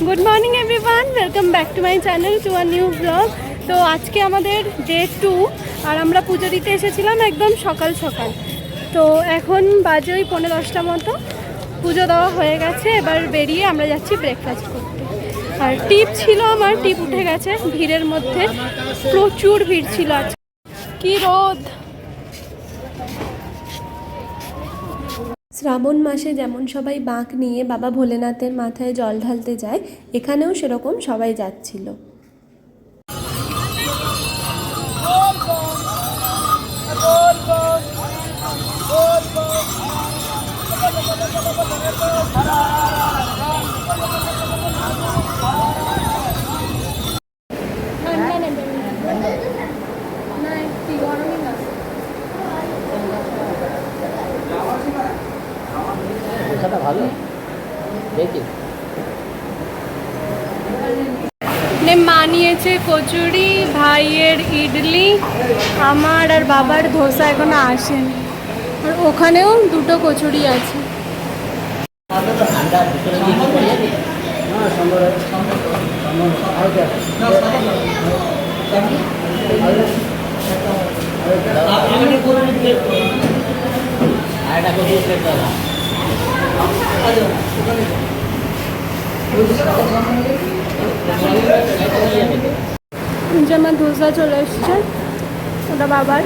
Good morning everyone, welcome back to my channel to a new blog. তো আজকে আমাদের day 2 আর আমরা পুজো দিতে এসেছিলাম একদম সকাল সকাল। তো এখন বাজে ওই 9:45 মতো, পুজো দেওয়া হয়ে গেছে। এবার বেরিয়ে আমরা যাচ্ছি ব্রেকফাস্ট করতে। আর টিপ ছিল আমার, টিপ উঠে গেছে ভিড়ের মধ্যে, প্রচুর ভিড় ছিল আজকে। কি রোদ! শ্রাবণ মাসে যেমন সবাই বাঁক নিয়ে বাবা ভোলেনাথের মাথায় জল ঢালতে যায়, এখানেও সেরকম সবাই যাচ্ছিল। ভালো দেখি মা নিয়েছে কচুরি, ভাইয়ের ইডলি, আমার আর বাবার ধোসা এখনো আসেনি। আর ওখানেও দুটো কচুরি আছে। আমার ধোসা চলে এসছে, ওটা বাবার।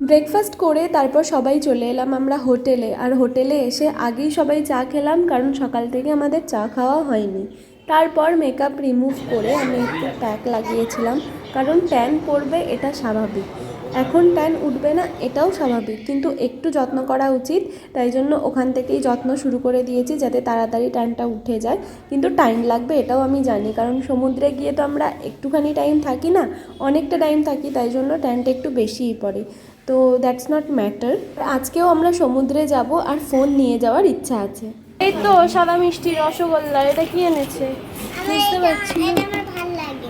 ব্রেকফাস্ট করে তারপর সবাই চলে এলাম আমরা হোটেলে। আর হোটেলে এসে আগেই সবাই চা খেলাম, কারণ সকাল থেকে আমাদের চা খাওয়া হয়নি। তারপর মেকআপ রিমুভ করে আমি একটু প্যাক লাগিয়েছিলাম, কারণ ট্যান পড়বে এটা স্বাভাবিক। এখন ট্যান উঠবে না এটাও স্বাভাবিক, কিন্তু একটু যত্ন করা উচিত। তাই জন্য ওখান থেকেই যত্ন শুরু করে দিয়েছি, যাতে তাড়াতাড়ি ট্যানটা উঠে যায়। কিন্তু টাইম লাগবে এটাও আমি জানি, কারণ সমুদ্রে গিয়ে তো আমরা একটুখানি টাইম থাকি না, অনেকটা টাইম থাকি। তাই জন্য ট্যানটা একটু বেশিই পড়ে। তো দ্যাটস নট ম্যাটার। আজকেও আমরা সমুদ্রে যাব আর ফোন নিয়ে যাওয়ার ইচ্ছা আছে। এই তো সাদা মিষ্টি রসগোল্লা, এটা কি এনেছে বুঝতে পারছি।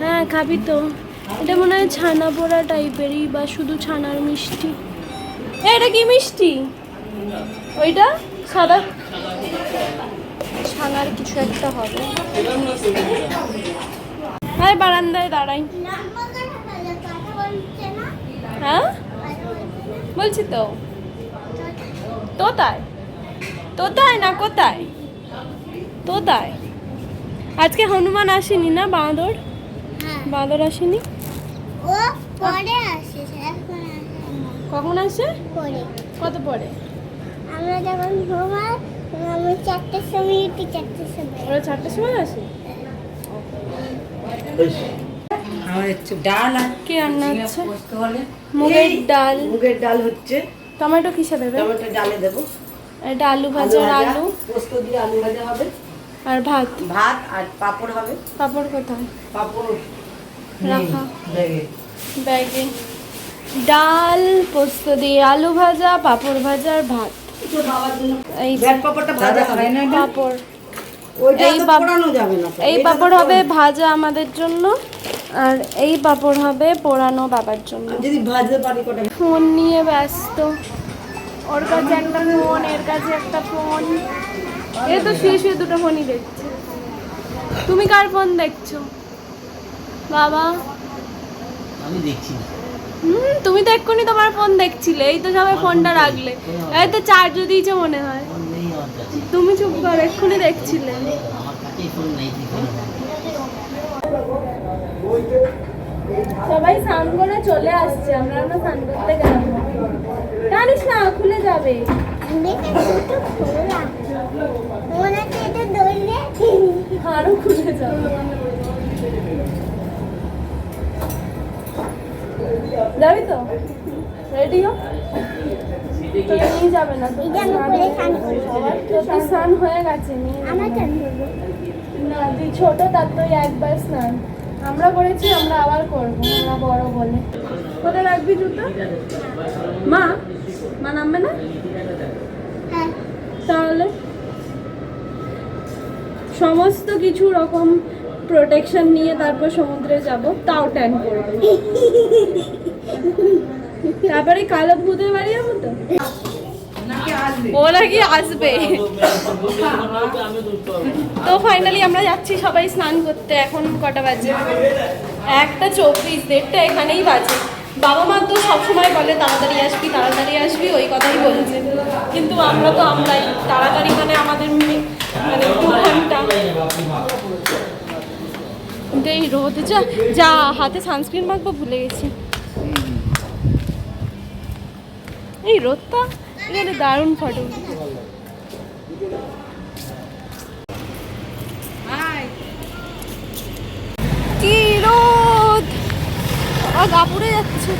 হ্যাঁ খাবি তো? এটা মনে হয় ছানা পোড়া টাইপেরই, বা শুধু ছানার মিষ্টি। এটা কি মিষ্টি? ওইটা সাদা ছানার কিছু একটা হবে। হ্যাঁ বারান্দায় দাঁড়াই। হ্যাঁ বলছি তো, তোতায় তোতায় না কোথায়? তোতায়। আজকে হনুমান আসেনি না? বাঁদর বাঁদর আসেনি। ও পরে আসে, এখন আসে। কখন আসে? পরে। কত পরে? আমরা যখন ঘুমাই, আমি 4টার সময় উঠি, 4টার সময়। ওরা 4টার সময় আসে। আমার একটু ডাল আর কি রান্না হচ্ছে? মুগের ডাল। মুগের ডাল হচ্ছে। টমেটো কিসে দেবে? টমেটো ডালে দেবো। এটা আলু ভাজা, আলু পোস্ত দিয়ে আলু ভাজা হবে, আর ভাত। ভাত আর পাঁপড় হবে। পাঁপড় কোথায় পাঁপড় রাখা? ব্যাগে। ব্যাগে। ডাল, পোস্ত দিয়ে আলু ভাজা, পাঁপড় ভাজা আর ভাত। এই ব্যাগ পাঁপড়টা ভাজা হবে না, পাঁপড়। ওইটা এই তো পোড়ানো যাবে না। এই পাঁপড় হবে ভাজা আমাদের জন্য, আর এই পাঁপড় হবে পোড়ানো বাবার জন্য। যদি ভাজতে পারি কটা। ফোন নিয়ে ব্যস্ত, ওর কাছে একটা ফোন, এর কাছে একটা ফোন। এ তো শুয়ে শুয়ে দুটো ফোনই দেখছে। তুমি কার ফোন দেখছো বাবা? আমি দেখছি না। তুমি তো এক্ষুনি তোমার ফোন দেখছিলে, এই তো সবাই ফোনটা রাখলে। এই তো চার্জ দিয়েছে মনে হয়। ফোন নেই আমার কাছে। তুমি চুপ কর, এক্ষুনি দেখছিলে। আমার কাছেই ফোন নেই, কি করে হবে? সবাই স্নান করে চলে আসছে, আমরা স্নান করতে গেলাম। জানিস না খুলে যাবে। আরো খুলে যাবে। যাবি তো? রেডি হো। তোকে নিয়ে যাবে না তো? স্নান হয়ে গেছে। না তুই ছোট, তার তো একবার স্নান আমরা করেছি, আমরা আবার করবো, আমরা বড় বলে। কোথায় রাখবি জুতো? মা মা নামবে না তাহলে? সমস্ত কিছু রকম প্রোটেকশন নিয়ে তারপর সমুদ্রে যাব, তাও ট্যান করবো। তারপরে কালো ভূতের বাড়ি যাবো তো। ও নাকি আসবে। তো ফাইনালি আমরা যাচ্ছি সবাই স্নান করতে। এখন কটা বাজে? 1:24, 1:30 এখানেই বাজে। বাবা মা তো সবসময় বলে তাড়াতাড়ি আসবি, ওই কথাই বলছে। কিন্তু আমরাই তাড়াতাড়ি, মানে আমাদের মানে 2 ঘন্টা। কিন্তু এই রোদ যা হাতে সানস্ক্রিন মাখবো ভুলে গেছি। এই রোদটা এখানে দারুণ ফটো। কি রোদ, কাপড়ে যাচ্ছে।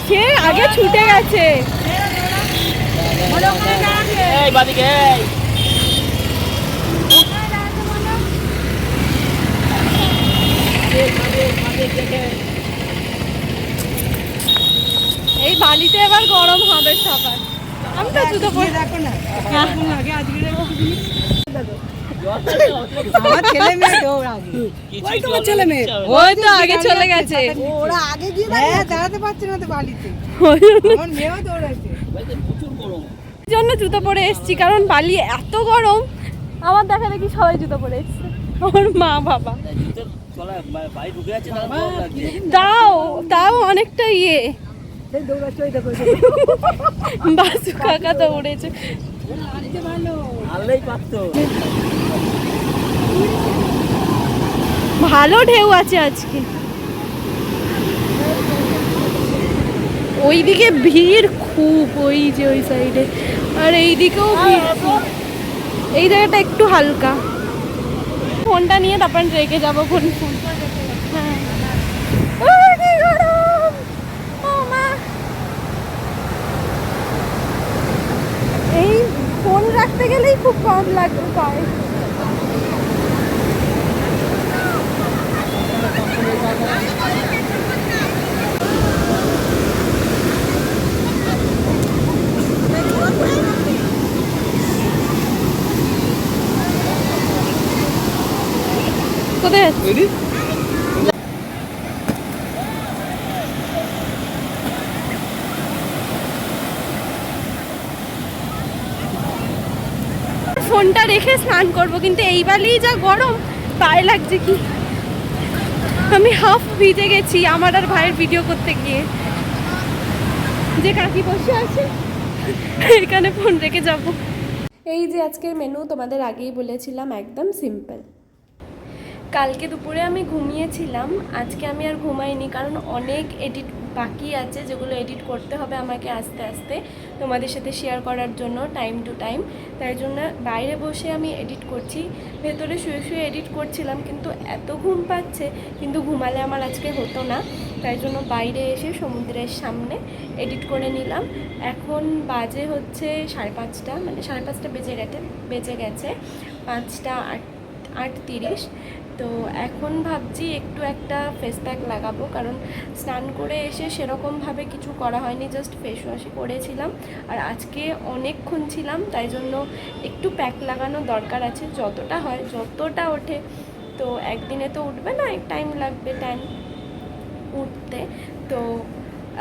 সে আগে ছুটে গেছে। এই বালিতে এবার গরম হবে সকাল। আমি তো জুতো পরে দেখো না আগে আজকে আমার ছেলে মেয়ে দৌড়াবে। ওই তো ছেলে মেয়ে ওই তো আগে চলে গেছে। ওরা আগে গিয়ে দাঁড়াতে পারছে না তো বালিতে। আমার মেয়েও দৌড়াচ্ছে। প্রচুর গরম। এই জন্য জুতো পরে এসেছি, কারণ বালি এত গরম। আমার দেখা দেখি সবাই জুতো পরে এসছে, আমার মা বাবা। তাও অনেকটা ইয়ে। বাসু কাকা তো উড়েছে। ভালো ঢেউ আছে আজকে। ওইদিকে ভিড় খুব, ওই যে ওই সাইডে, আর এইদিকেও ভিড়। এই জায়গাটা একটু হালকা। ফোনটা নিয়ে তারপর রেখে যাবো। ফোন হ্যাঁ। এই ফোন রাখতে গেলেই খুব কম লাগবে পায়। কোথায় যাচ্ছি? ফোনটা রেখে স্নান করব, কিন্তু এই বালি যা গরম, পায়ে লাগছে কি। আমি হাফ ভিজে গেছি আমার আর ভাইয়ের ভিডিও করতে গিয়ে। যে কাকি বসে আছে এখানে ফোন রেখে যাব। এই যে আজকের মেনু তোমাদের আগেই বলেছিলাম, একদম সিম্পল। কালকে দুপুরে আমি ঘুমিয়েছিলাম, আজকে আমি আর ঘুমাইনি, কারণ অনেক এডিট বাকি আছে যেগুলো এডিট করতে হবে আমাকে আস্তে আস্তে তোমাদের সাথে শেয়ার করার জন্য টাইম টু টাইম। তাই জন্য বাইরে বসে আমি এডিট করছি। ভেতরে শুয়ে শুয়ে এডিট করছিলাম, কিন্তু এত ঘুম পাচ্ছে, কিন্তু ঘুমালে আমার আজকে হতো না। তাই জন্য বাইরে এসে সমুদ্রের সামনে এডিট করে নিলাম। এখন বাজে হচ্ছে 5:30, মানে 5:30 বেজে গেছে 5:08। তো এখন ভাবছি একটু একটা ফেস প্যাক লাগাবো, কারণ স্নান করে এসে সেরকমভাবে কিছু করা হয়নি, জাস্ট ফেস ওয়াশই করেছিলাম। আর আজকে অনেকক্ষণ ছিলাম, তাই জন্য একটু প্যাক লাগানো দরকার আছে, যতটা হয়, যতটা ওঠে। তো একদিনে তো উঠবে না, টাইম লাগবে ট্যান উঠতে। তো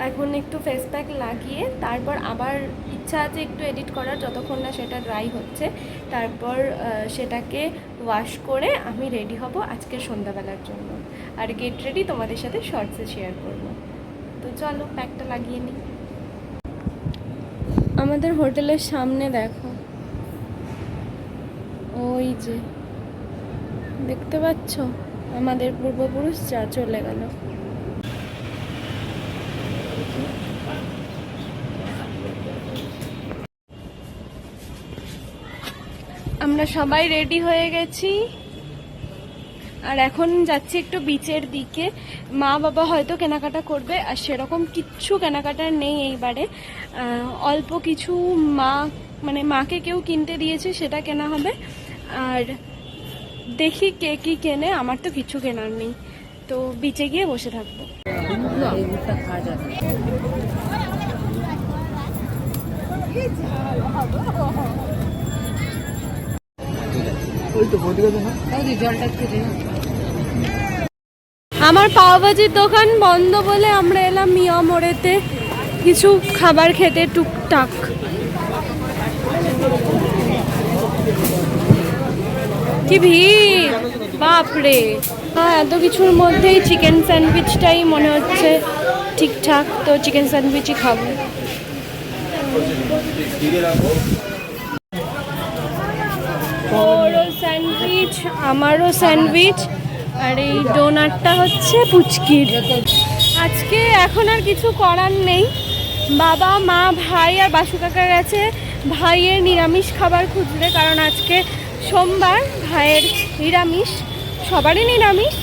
এখন একটু ফেস প্যাক লাগিয়ে তারপর আবার ইচ্ছা আছে একটু এডিট করার, যতক্ষণ না সেটা ড্রাই হচ্ছে। তারপর সেটাকে ওয়াশ করে আমি রেডি হব আজকের সন্ধ্যাবেলার জন্য। আর গেট রেডি তোমাদের সাথে শর্টসে শেয়ার করব। তো চলো প্যাকটা লাগিয়ে নিই। আমাদের হোটেলের সামনে দেখো, ওই যে দেখতে পাচ্ছ আমাদের পূর্বপুরুষ যা চলে গেল। আমরা সবাই রেডি হয়ে গেছি, আর এখন যাচ্ছি একটু বিচের দিকে। মা বাবা হয়তো কেনাকাটা করবে, আর সেরকম কিচ্ছু কেনাকাটার নেই এইবারে। অল্প কিছু মাকে কেউ কিনতে দিয়েছে, সেটা কেনা হবে। আর দেখি কে কি কেনে, আমার তো কিছু কেনার নেই। তো বিচে গিয়ে বসে থাকবো। আমার পাওভাজির দোকান বন্ধ বলে আমরা এলাম মিয়া মোড়েতে। কিছু খাবার খেতে টুকটাক। কি ভিড়, বাপরে। এত কিছুর মধ্যেই চিকেন স্যান্ডউইচটাই মনে হচ্ছে ঠিকঠাক, তো চিকেন স্যান্ডউইচই খাবো। ওরও স্যান্ডউইচ, আমারও স্যান্ডউইচ, আর এই ডোনাটটা হচ্ছে পুচকির। আজকে এখন আর কিছু করার নেই, বাবা মা ভাই আর বাসু কাকা গেছে ভাইয়ের নিরামিষ খাবার খুঁজতে, কারণ আজকে সোমবার, ভাইয়ের নিরামিষ, সবারই নিরামিষ,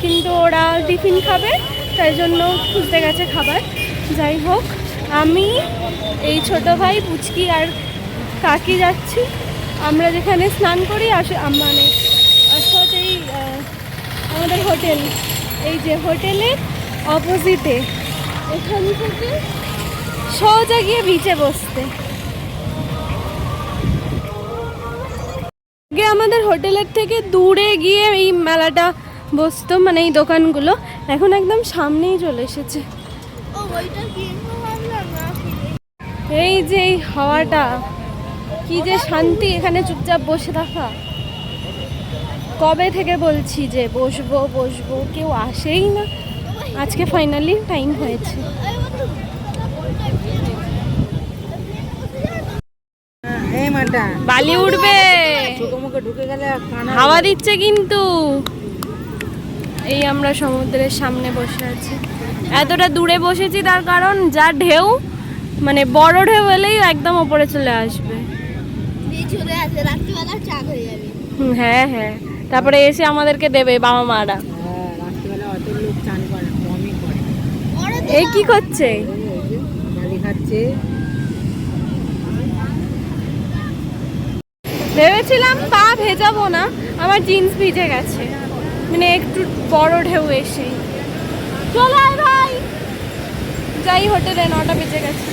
কিন্তু ওরা টিফিন খাবে তাই জন্য খুঁজতে গেছে খাবার। যাই হোক, আমি, এই ছোট ভাই, পুচকি আর কাকি যাচ্ছি। আমরা যেখানে স্নান করি মানে সাথেই আমাদের হোটেল, এই যে হোটেলের অপোজিটে, এখান থেকে সোজা গিয়ে বিচে বসতে। আগে আমাদের হোটেলের থেকে দূরে গিয়ে এই মেলাটা বসতো, মানে এই দোকানগুলো, এখন একদম সামনেই চলে এসেছে। এই যে এই হাওয়াটা, কি যে শান্তি এখানে চুপচাপ বসে থাকা। কবে থেকে বলছি যে বসবো বসবো, কেউ আসেই না। আজকে ফাইনালি টাইম হয়েছে। বালি উঠবে, হাওয়া দিচ্ছে কিন্তু। এই আমরা সমুদ্রের সামনে বসে আছি, এতটা দূরে বসেছি তার কারণ যা ঢেউ, মানে বড় ঢেউ এলেই একদম ওপরে চলে আসবে। হ্যাঁ হ্যাঁ, তারপরে এসে আমাদেরকে দেবে বাবা মারা। এই কি করছে? ভেবেছিলাম পা ভেজাবো না, আমার জিন্স ভিজে গেছে, মানে একটু বড় ঢেউ এসে। চলো ভাই যাই, হোটেলে 9টা বেজে গেছে।